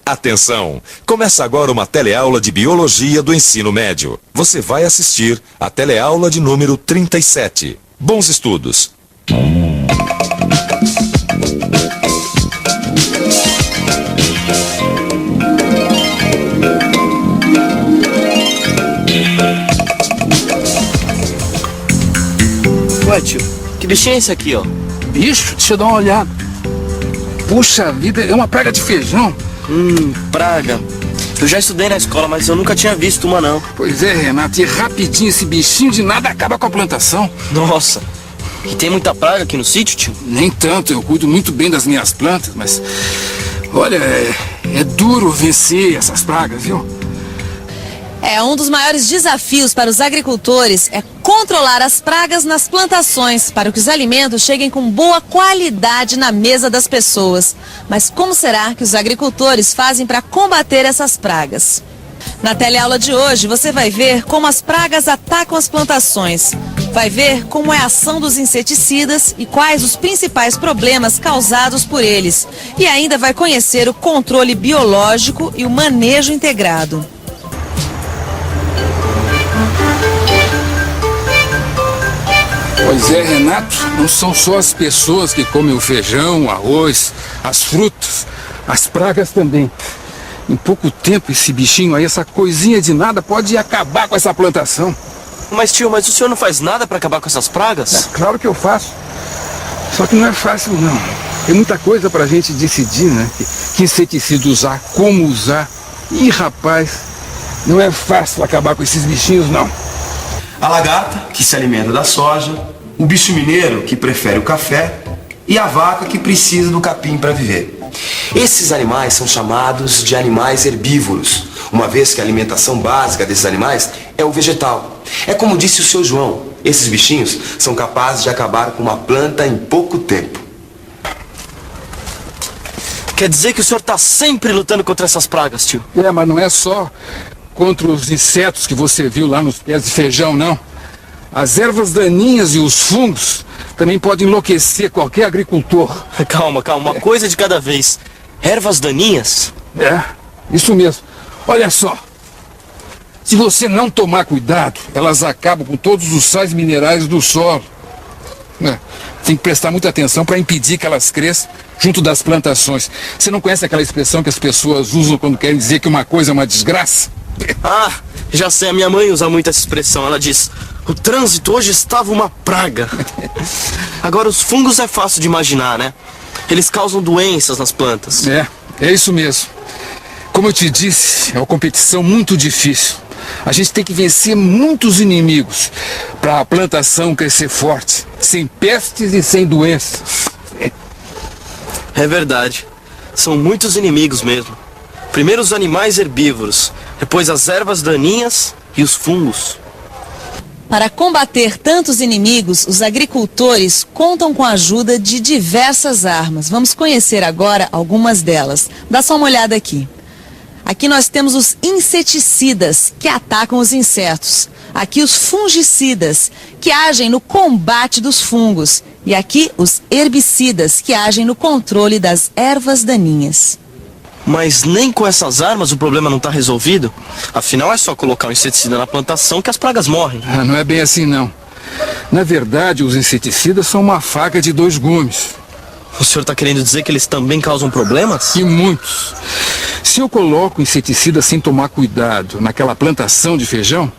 Atenção! Começa agora uma teleaula de Biologia do Ensino Médio. Você vai assistir a teleaula de número 37. Bons estudos! Ué, tio, que bichinho é esse aqui, ó? Bicho, deixa eu dar uma olhada. Puxa vida, é uma praga de feijão. Praga. Eu já estudei na escola, mas eu nunca tinha visto uma, não. Pois é, Renato, e rapidinho esse bichinho de nada acaba com a plantação. Nossa, e tem muita praga aqui no sítio, tio? Nem tanto, eu cuido muito bem das minhas plantas, mas... Olha, é duro vencer essas pragas, viu? Um dos maiores desafios para os agricultores é controlar as pragas nas plantações, para que os alimentos cheguem com boa qualidade na mesa das pessoas. Mas como será que os agricultores fazem para combater essas pragas? Na teleaula de hoje, você vai ver como as pragas atacam as plantações. Vai ver como é a ação dos inseticidas e quais os principais problemas causados por eles. E ainda vai conhecer o controle biológico e o manejo integrado. Pois é, Renato, não são só as pessoas que comem o feijão, o arroz, as frutas, as pragas também. Em pouco tempo esse bichinho aí, essa coisinha de nada pode acabar com essa plantação. Mas tio, o senhor não faz nada para acabar com essas pragas? É claro que eu faço, só que não é fácil não. Tem muita coisa pra gente decidir, né? Que inseticida usar, como usar. Ih, rapaz, não é fácil acabar com esses bichinhos não. A lagarta, que se alimenta da soja, o bicho mineiro, que prefere o café, e a vaca, que precisa do capim para viver. Esses animais são chamados de animais herbívoros, uma vez que a alimentação básica desses animais é o vegetal. É como disse o seu João, esses bichinhos são capazes de acabar com uma planta em pouco tempo. Quer dizer que o senhor está sempre lutando contra essas pragas, tio? Mas não é só contra os insetos que você viu lá nos pés de feijão, não. As ervas daninhas e os fungos também podem enlouquecer qualquer agricultor. Calma, uma coisa de cada vez. Ervas daninhas? Isso mesmo. Olha só. Se você não tomar cuidado, elas acabam com todos os sais minerais do solo. Tem que prestar muita atenção para impedir que elas cresçam junto das plantações. Você não conhece aquela expressão que as pessoas usam quando querem dizer que uma coisa é uma desgraça? Já sei, a minha mãe usa muito essa expressão. Ela diz: o trânsito hoje estava uma praga. Agora, os fungos é fácil de imaginar, né? Eles causam doenças nas plantas. É isso mesmo. Como eu te disse, é uma competição muito difícil. A gente tem que vencer muitos inimigos para a plantação crescer forte, sem pestes e sem doenças. É verdade. São muitos inimigos mesmo. Primeiro os animais herbívoros, depois as ervas daninhas e os fungos. Para combater tantos inimigos, os agricultores contam com a ajuda de diversas armas. Vamos conhecer agora algumas delas. Dá só uma olhada aqui. Aqui nós temos os inseticidas, que atacam os insetos. Aqui os fungicidas, que agem no combate dos fungos. E aqui os herbicidas, que agem no controle das ervas daninhas. Mas nem com essas armas o problema não está resolvido? Afinal, é só colocar um inseticida na plantação que as pragas morrem. Não é bem assim, não. Na verdade, os inseticidas são uma faca de dois gumes. O senhor está querendo dizer que eles também causam problemas? E muitos. Se eu coloco inseticida sem tomar cuidado naquela plantação de feijão,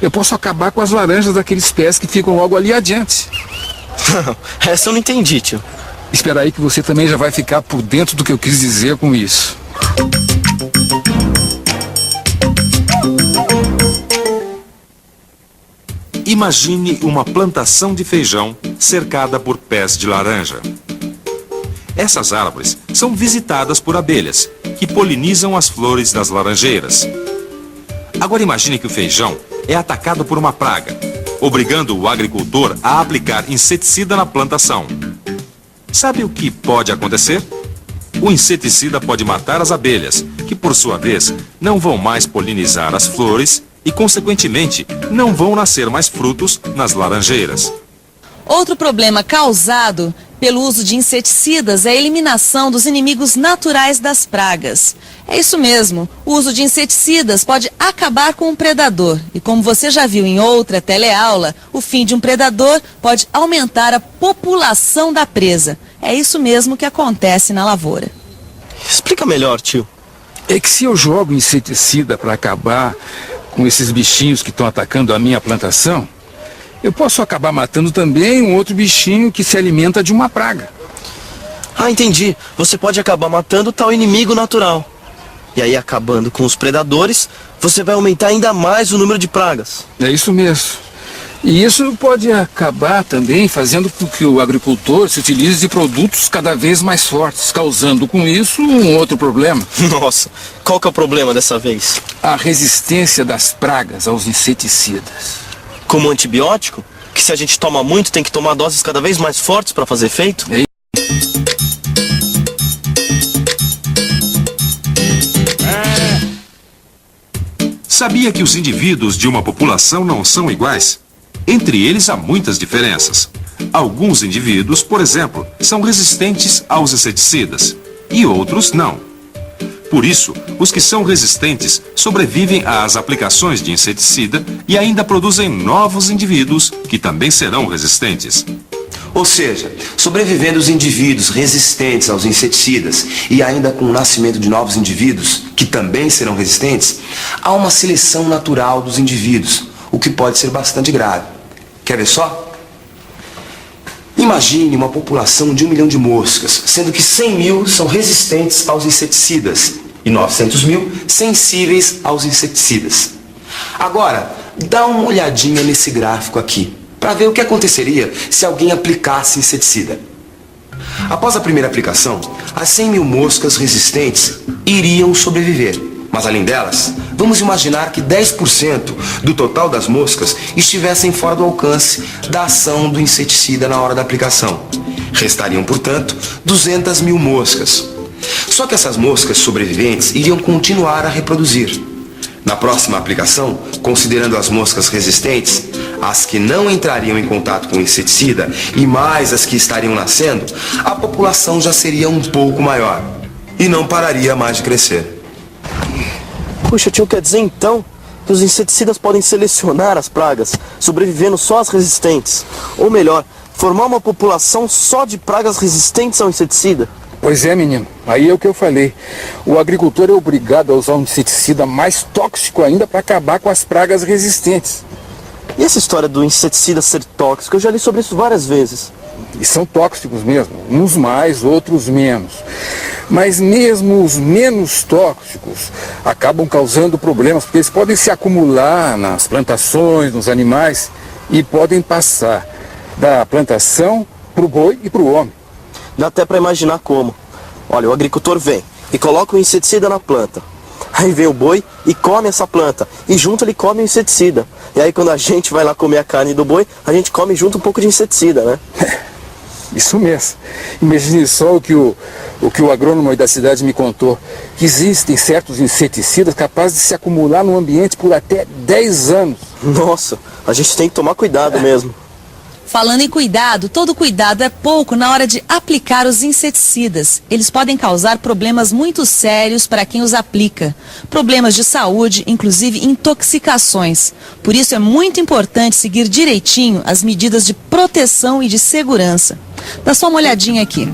eu posso acabar com as laranjas daqueles pés que ficam logo ali adiante. Essa eu não entendi, tio. Espera aí que você também já vai ficar por dentro do que eu quis dizer com isso. Imagine uma plantação de feijão cercada por pés de laranja. Essas árvores são visitadas por abelhas, que polinizam as flores das laranjeiras. Agora imagine que o feijão é atacado por uma praga, obrigando o agricultor a aplicar inseticida na plantação. Sabe o que pode acontecer? O inseticida pode matar as abelhas, que por sua vez não vão mais polinizar as flores e, consequentemente, não vão nascer mais frutos nas laranjeiras. Outro problema causado Pelo uso de inseticidas, é a eliminação dos inimigos naturais das pragas. É isso mesmo, o uso de inseticidas pode acabar com um predador. E como você já viu em outra teleaula, o fim de um predador pode aumentar a população da presa. É isso mesmo que acontece na lavoura. Explica melhor, tio. É que se eu jogo inseticida para acabar com esses bichinhos que estão atacando a minha plantação, eu posso acabar matando também um outro bichinho que se alimenta de uma praga. Ah, entendi. Você pode acabar matando tal inimigo natural. E aí, acabando com os predadores, você vai aumentar ainda mais o número de pragas. É isso mesmo. E isso pode acabar também fazendo com que o agricultor se utilize de produtos cada vez mais fortes, causando com isso um outro problema. Nossa, qual que é o problema dessa vez? A resistência das pragas aos inseticidas. Como antibiótico? Que se a gente toma muito, tem que tomar doses cada vez mais fortes para fazer efeito? Sabia que os indivíduos de uma população não são iguais? Entre eles há muitas diferenças. Alguns indivíduos, por exemplo, são resistentes aos inseticidas e outros não. Por isso, os que são resistentes sobrevivem às aplicações de inseticida e ainda produzem novos indivíduos que também serão resistentes. Ou seja, sobrevivendo os indivíduos resistentes aos inseticidas e ainda com o nascimento de novos indivíduos que também serão resistentes, há uma seleção natural dos indivíduos, o que pode ser bastante grave. Quer ver só? Imagine uma população de 1 milhão de moscas, sendo que 100 mil são resistentes aos inseticidas e 900 mil sensíveis aos inseticidas. Agora, dá uma olhadinha nesse gráfico aqui, para ver o que aconteceria se alguém aplicasse inseticida. Após a primeira aplicação, as 100 mil moscas resistentes iriam sobreviver. Mas além delas, vamos imaginar que 10% do total das moscas estivessem fora do alcance da ação do inseticida na hora da aplicação. Restariam, portanto, 200 mil moscas. Só que essas moscas sobreviventes iriam continuar a reproduzir. Na próxima aplicação, considerando as moscas resistentes, as que não entrariam em contato com o inseticida e mais as que estariam nascendo, a população já seria um pouco maior e não pararia mais de crescer. Puxa, tio, quer dizer então que os inseticidas podem selecionar as pragas, sobrevivendo só as resistentes? Ou melhor, formar uma população só de pragas resistentes ao inseticida? Pois é, menino. Aí é o que eu falei. O agricultor é obrigado a usar um inseticida mais tóxico ainda para acabar com as pragas resistentes. E essa história do inseticida ser tóxico? Eu já li sobre isso várias vezes. E são tóxicos mesmo, uns mais, outros menos. Mas mesmo os menos tóxicos acabam causando problemas, porque eles podem se acumular nas plantações, nos animais, e podem passar da plantação para o boi e para o homem. Dá até para imaginar como. Olha, o agricultor vem e coloca o inseticida na planta. Aí vem o boi e come essa planta. E junto ele come o inseticida. E aí quando a gente vai lá comer a carne do boi, a gente come junto um pouco de inseticida, né? Isso mesmo. Imagine só o que o agrônomo aí da cidade me contou. Que existem certos inseticidas capazes de se acumular no ambiente por até 10 anos. Nossa, a gente tem que tomar cuidado mesmo. Falando em cuidado, todo cuidado é pouco na hora de aplicar os inseticidas. Eles podem causar problemas muito sérios para quem os aplica. Problemas de saúde, inclusive intoxicações. Por isso é muito importante seguir direitinho as medidas de proteção e de segurança. Dá só uma olhadinha aqui.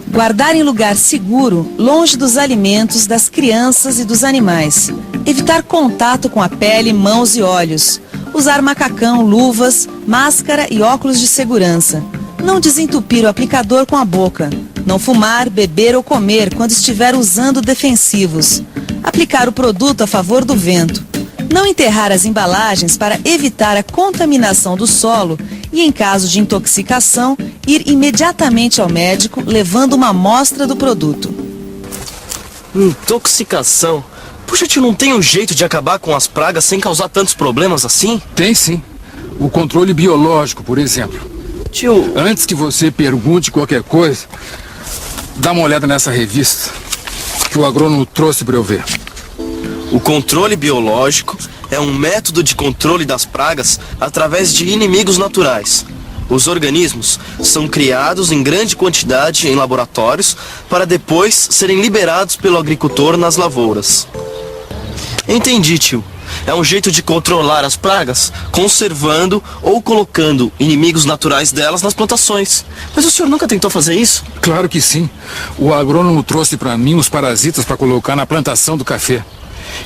Guardar em lugar seguro, longe dos alimentos, das crianças e dos animais. Evitar contato com a pele, mãos e olhos. Usar macacão, luvas, máscara e óculos de segurança. Não desentupir o aplicador com a boca. Não fumar, beber ou comer quando estiver usando defensivos. Aplicar o produto a favor do vento. Não enterrar as embalagens para evitar a contaminação do solo e, em caso de intoxicação, ir imediatamente ao médico levando uma amostra do produto. Intoxicação? Puxa, tio, não tem um jeito de acabar com as pragas sem causar tantos problemas assim? Tem sim. O controle biológico, por exemplo. Tio... Antes que você pergunte qualquer coisa, dá uma olhada nessa revista que o agrônomo trouxe para eu ver. O controle biológico é um método de controle das pragas através de inimigos naturais. Os organismos são criados em grande quantidade em laboratórios para depois serem liberados pelo agricultor nas lavouras. Entendi, tio. É um jeito de controlar as pragas, conservando ou colocando inimigos naturais delas nas plantações. Mas o senhor nunca tentou fazer isso? Claro que sim. O agrônomo trouxe para mim os parasitas para colocar na plantação do café.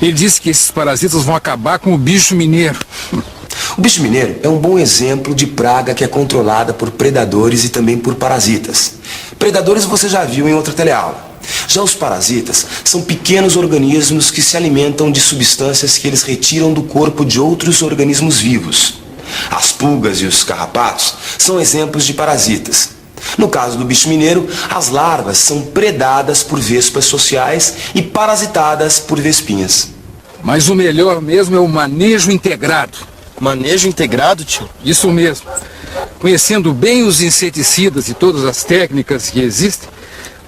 Ele disse que esses parasitas vão acabar com o bicho mineiro. O bicho mineiro é um bom exemplo de praga que é controlada por predadores e também por parasitas. Predadores você já viu em outra teleaula. Já os parasitas são pequenos organismos que se alimentam de substâncias que eles retiram do corpo de outros organismos vivos. As pulgas e os carrapatos são exemplos de parasitas. No caso do bicho mineiro, as larvas são predadas por vespas sociais e parasitadas por vespinhas. Mas o melhor mesmo é o manejo integrado. Manejo integrado, tio? Isso mesmo. Conhecendo bem os inseticidas e todas as técnicas que existem,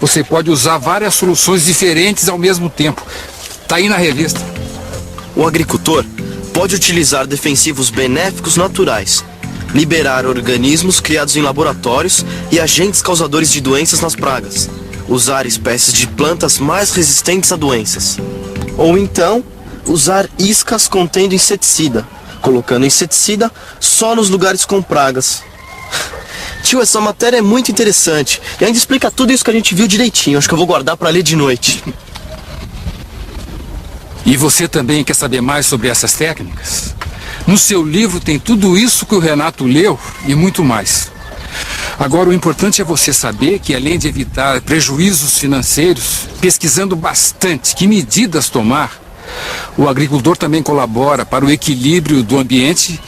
você pode usar várias soluções diferentes ao mesmo tempo. Está aí na revista. O agricultor pode utilizar defensivos benéficos naturais, liberar organismos criados em laboratórios e agentes causadores de doenças nas pragas, usar espécies de plantas mais resistentes a doenças. Ou então, usar iscas contendo inseticida, colocando inseticida só nos lugares com pragas. Tio, essa matéria é muito interessante e ainda explica tudo isso que a gente viu direitinho. Acho que eu vou guardar para ler de noite. E você também quer saber mais sobre essas técnicas? No seu livro tem tudo isso que o Renato leu e muito mais. Agora, o importante é você saber que, além de evitar prejuízos financeiros, pesquisando bastante que medidas tomar, o agricultor também colabora para o equilíbrio do ambiente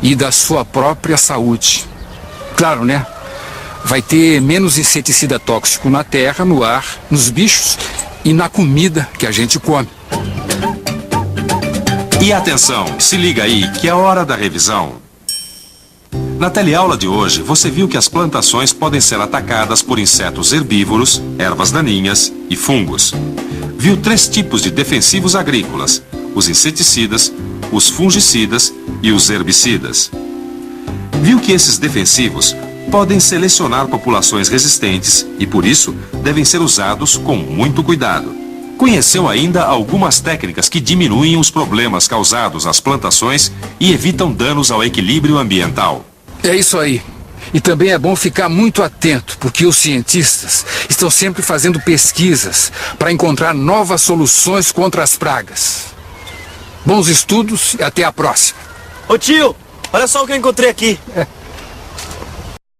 e da sua própria saúde. Claro, né? Vai ter menos inseticida tóxico na terra, no ar, nos bichos e na comida que a gente come. E atenção, se liga aí que é hora da revisão. Na teleaula de hoje, você viu que as plantações podem ser atacadas por insetos herbívoros, ervas daninhas e fungos. Viu 3 tipos de defensivos agrícolas: os inseticidas, os fungicidas e os herbicidas. Viu que esses defensivos podem selecionar populações resistentes e, por isso, devem ser usados com muito cuidado. Conheceu ainda algumas técnicas que diminuem os problemas causados às plantações e evitam danos ao equilíbrio ambiental. É isso aí. E também é bom ficar muito atento, porque os cientistas estão sempre fazendo pesquisas para encontrar novas soluções contra as pragas. Bons estudos e até a próxima. Ô tio, olha só o que eu encontrei aqui.